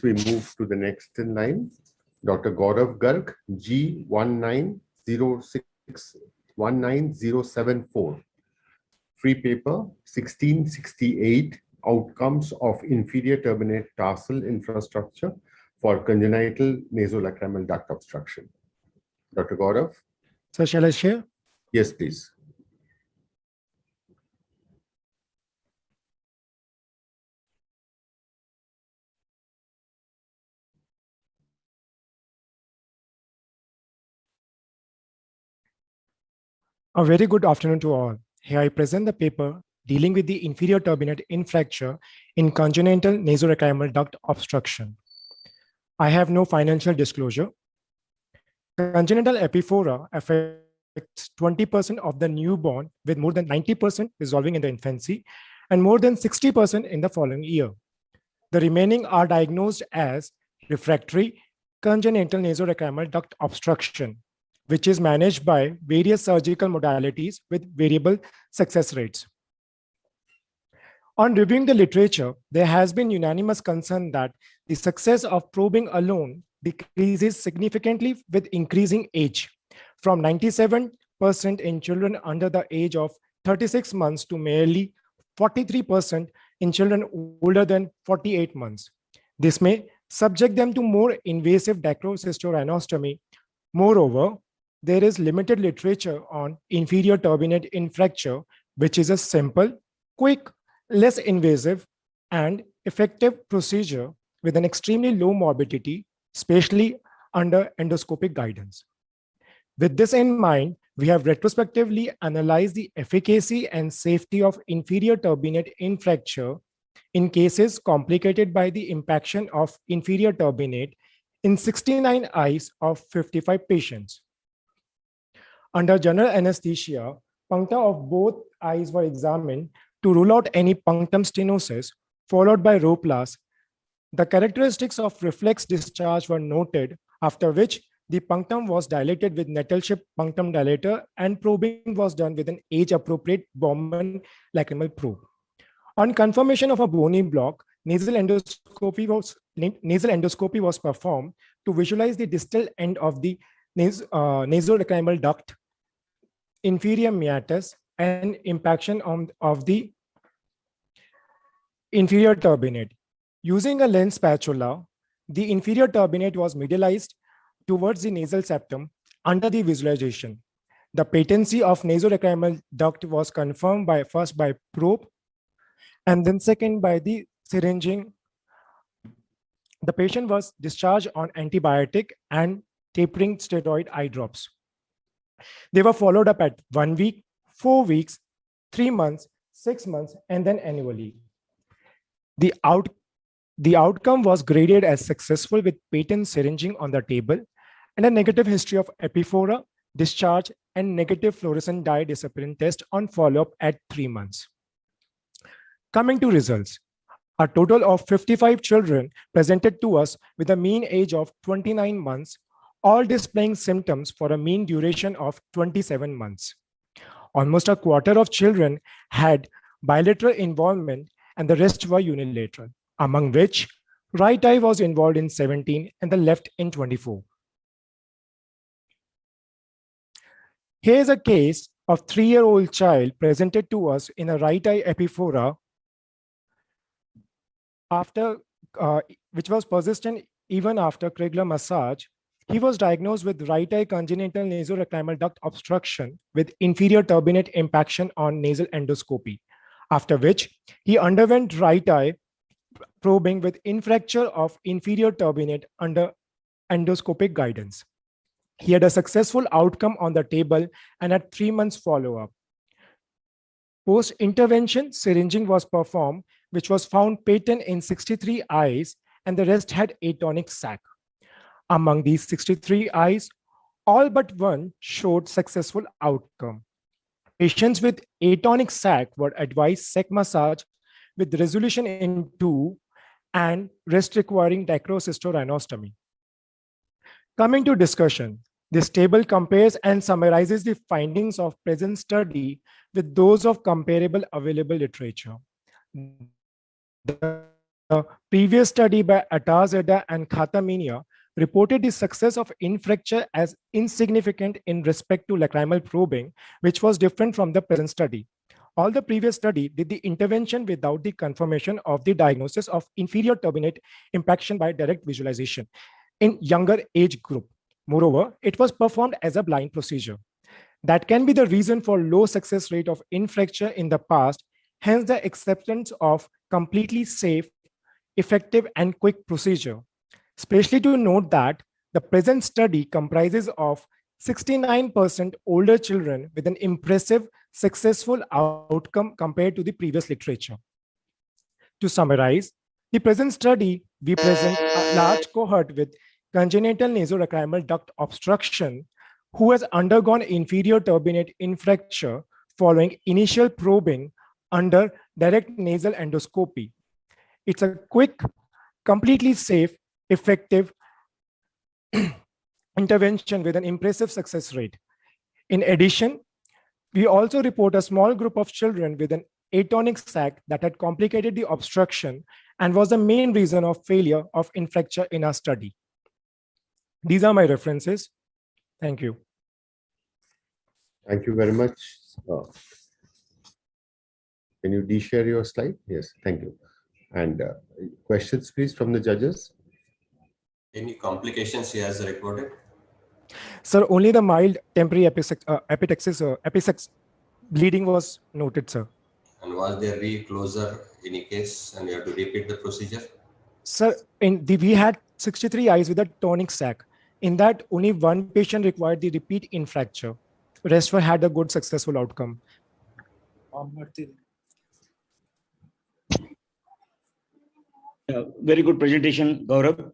we move to the next in line. Dr. Gaurav Garg, G19074. Free paper 1668, Outcomes of Inferior Turbinate Tarsal Infrastructure for Congenital Nasolacrimal Duct Obstruction. Dr. Gaurav? So shall I share? Yes, please. A very good afternoon to all. Here I present the paper dealing with the inferior turbinate infracture in congenital nasolacrimal duct obstruction. I have no financial disclosure. Congenital epiphora affects 20% of the newborn, with more than 90% resolving in the infancy and more than 60% in the following year. The remaining are diagnosed as refractory congenital nasolacrimal duct obstruction, which is managed by various surgical modalities with variable success rates. On reviewing the literature, there has been unanimous concern that the success of probing alone decreases significantly with increasing age, from 97% in children under the age of 36 months to merely 43% in children older than 48 months. This may subject them to more invasive dacrocystorhinostomy. Moreover, there is limited literature on inferior turbinate infracture, which is a simple, quick, less invasive, and effective procedure with an extremely low morbidity, especially under endoscopic guidance. With this in mind, we have retrospectively analyzed the efficacy and safety of inferior turbinate infracture in cases complicated by the impaction of inferior turbinate in 69 eyes of 55 patients. Under general anesthesia, puncta of both eyes were examined to rule out any punctum stenosis, followed by Roplas. The characteristics of reflex discharge were noted, after which the punctum was dilated with Nettelship punctum dilator, and probing was done with an age-appropriate Bowman lacrimal probe. On confirmation of a bony block, nasal endoscopy was performed to visualize the distal end of the nasolacrimal duct, inferior meatus, and impaction of the inferior turbinate. Using a lens spatula, the inferior turbinate was medialized towards the nasal septum under the visualization. The patency of nasolacrimal duct was confirmed first by probe and then second by the syringing. The patient was discharged on antibiotic and tapering steroid eye drops. They were followed up at 1 week, 4 weeks, 3 months, 6 months, and then annually. The outcome was graded as successful with patent syringing on the table and a negative history of epiphora, discharge, and negative fluorescent dye disappearance test on follow-up at 3 months. Coming to results, a total of 55 children presented to us with a mean age of 29 months, all displaying symptoms for a mean duration of 27 months. Almost a quarter of children had bilateral involvement and the rest were unilateral, among which right eye was involved in 17 and the left in 24. Here's a case of 3-year-old child presented to us in a right eye epiphora which was persistent even after Kriegler massage. He was diagnosed with right eye congenital nasolacrimal duct obstruction with inferior turbinate impaction on nasal endoscopy, after which he underwent right eye probing with infracture of inferior turbinate under endoscopic guidance. He had a successful outcome on the table and at 3 months follow-up. Post-intervention syringing was performed, which was found patent in 63 eyes, and the rest had atonic sac. Among these 63 eyes, all but one showed successful outcome. Patients with atonic sac were advised sac massage with resolution in 2 and rest requiring dacrocystorhinostomy. Coming to discussion, this table compares and summarizes the findings of present study with those of comparable available literature. The previous study by Atazadeh and Khataminia reported the success of infracture as insignificant in respect to lacrimal probing, which was different from the present study. All the previous study did the intervention without the confirmation of the diagnosis of inferior turbinate impaction by direct visualization in younger age group. Moreover, it was performed as a blind procedure. That can be the reason for low success rate of infracture in the past, hence the acceptance of completely safe, effective, and quick procedure. Especially to note that the present study comprises of 69% older children with an impressive successful outcome compared to the previous literature. To summarize, the present study, we present a large cohort with congenital nasolacrimal duct obstruction who has undergone inferior turbinate infracture following initial probing under direct nasal endoscopy. It's a quick, completely safe, effective intervention with an impressive success rate. In addition, we also report a small group of children with an atonic sac that had complicated the obstruction and was the main reason of failure of infracture in our study. These are my references. Thank you. Thank you very much. Can you de-share your slide? Yes, thank you. And questions, please, from the judges. Any complications he has reported? Sir, only the mild temporary epitaxis bleeding was noted, sir. And was there reclosure any case and you have to repeat the procedure? Sir, we had 63 eyes with a tonic sac. In that, only one patient required the repeat infracture. Rest had a good successful outcome. Very good presentation, Gaurav.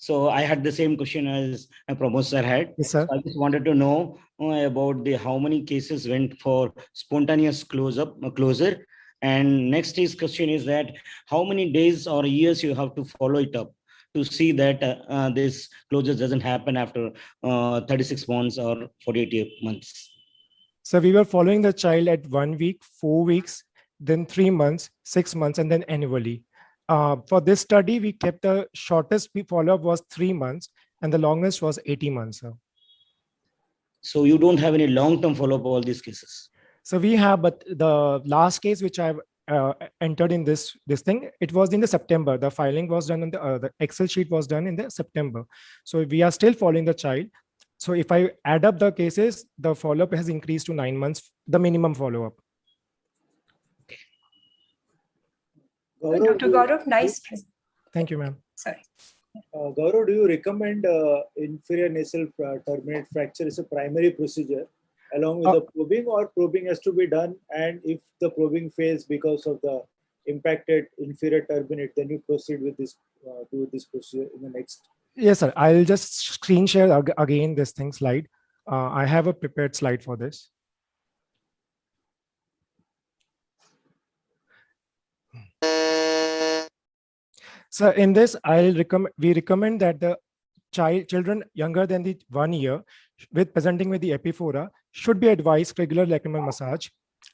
So I had the same question as Pramod sir had. Yes, sir. So I just wanted to know about how many cases went for spontaneous closure. And next question is that how many days or years you have to follow it up to see that this closure doesn't happen after 36 months or 48 months. So we were following the child at 1 week, 4 weeks, then 3 months, 6 months, and then annually. For this study, we kept the shortest follow-up was 3 months and the longest was 80 months. Sir. So you don't have any long-term follow-up of all these cases? So we have, but the last case which I've entered in this thing, it was in the September. The filing was done on the Excel sheet was done in the September. So we are still following the child. So if I add up the cases, the follow-up has increased to 9 months, the minimum follow-up. Dr. Gaurav, nice. Thank you, ma'am. Sorry. Gaurav, do you recommend inferior nasal turbinate fracture as a primary procedure along with the probing, or probing has to be done? And if the probing fails because of the impacted inferior turbinate, then you proceed with this procedure in the next. Yes, sir. I'll just screen share again this slide. I have a prepared slide for this. So in this, we recommend that the children younger than the 1 year with presenting with the epiphora should be advised regular lacrimal massage.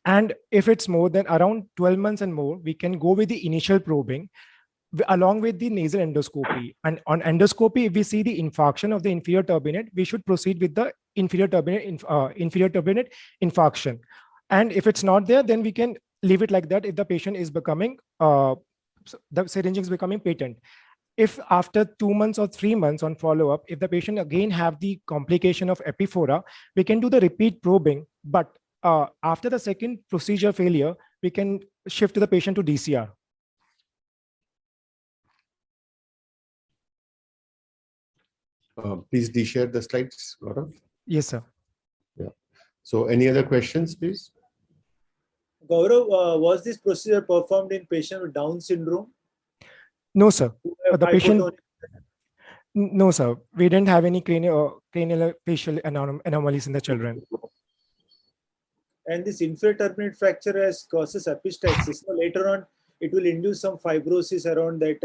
And if it's more than around 12 months and more, we can go with the initial probing along with the nasal endoscopy. And on endoscopy, if we see the infarction of the inferior turbinate, we should proceed with the inferior turbinate infarction. And if it's not there, then we can leave it like that if the patient is becoming, the syringe is becoming patent. If after 2 months or 3 months on follow-up, if the patient again have the complication of epiphora, we can do the repeat probing. But after the second procedure failure, we can shift the patient to DCR. Please de-share the slides, Gaurav. Yes, sir. Yeah. So any other questions, please? Gaurav, was this procedure performed in patient with Down syndrome? No, sir. The patient. No, sir. We didn't have any cranial facial anomalies in the children. And this inferior turbinate fracture has causes epistaxis. So later on, it will induce some fibrosis around that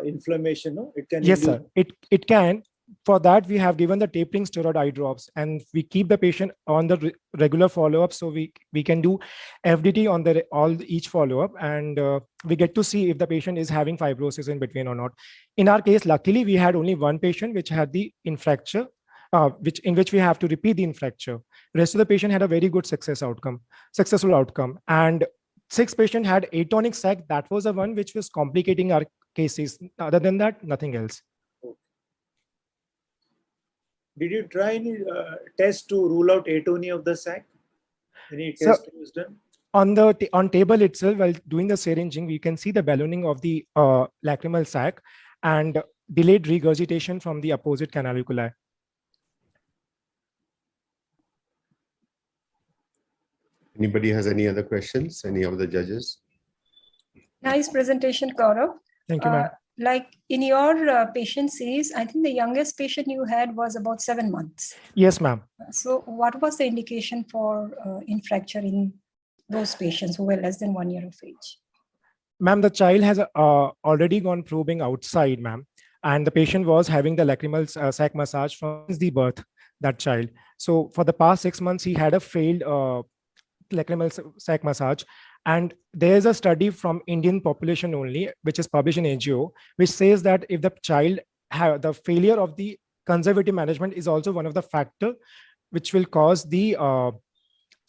inflammation. No, it can. Yes, sir. It can. for that, we have given the tapering steroid eye drops, and we keep the patient on the regular follow-up. So we can do FDT on each follow-up, and we get to see if the patient is having fibrosis in between or not. In our case, luckily, we had only one patient which had the infracture, in which we have to repeat the infracture. Rest of the patient had a very good successful outcome. And 6 patients had atonic sac. That was the one which was complicating our cases. Other than that, nothing else. Did you try any test to rule out atonia of the sac? Any So- test was done? On table itself, while doing the syringing, we can see the ballooning of the lacrimal sac and delayed regurgitation from the opposite canaliculi. Anybody has any other questions? Any of the judges? Nice presentation, Gaurav. Thank you, ma'am. Like in your patient series, I think the youngest patient you had was about 7 months. Yes, ma'am. So what was the indication for infracture in those patients who were less than 1 year of age? Ma'am, the child has already gone probing outside, ma'am. And the patient was having the lacrimal sac massage from the birth, that child. So for the past 6 months, he had a failed lacrimal sac massage. And there is a study from Indian population only, which is published in AGO, which says that if the child have the failure of the conservative management is also one of the factor which will cause the,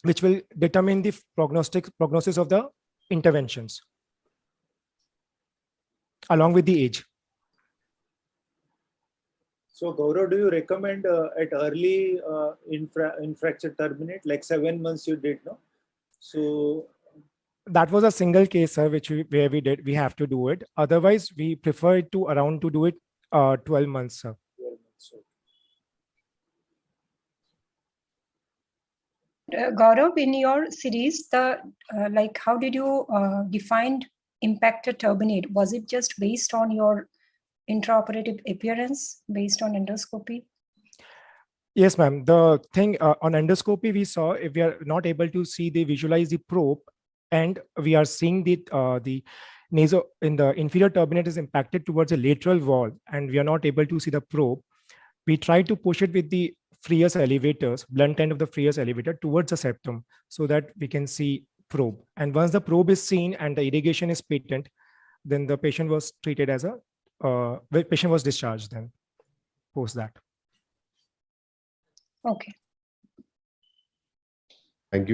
which will determine the prognosis of the interventions along with the age. So Gaurav, do you recommend at early infracture terminate, like 7 months you did, no? So That was a single case, sir, where we have to do it. Otherwise, we prefer it to do it 12 months, sir. 12 months, okay. Gaurav, in your series, like how did you define impacted turbinate? Was it just based on your intraoperative appearance, based on endoscopy? Yes, ma'am. The thing on endoscopy, we saw if we are not able to visualize the probe, and we are seeing the naso in the inferior turbinate is impacted towards the lateral wall, and we are not able to see the probe. We try to push it with the Frias elevators, blunt end of the Frias elevator towards the septum, so that we can see probe. And once the probe is seen and the irrigation is patent, then the patient was treated as patient was discharged then post that. Okay. Thank you.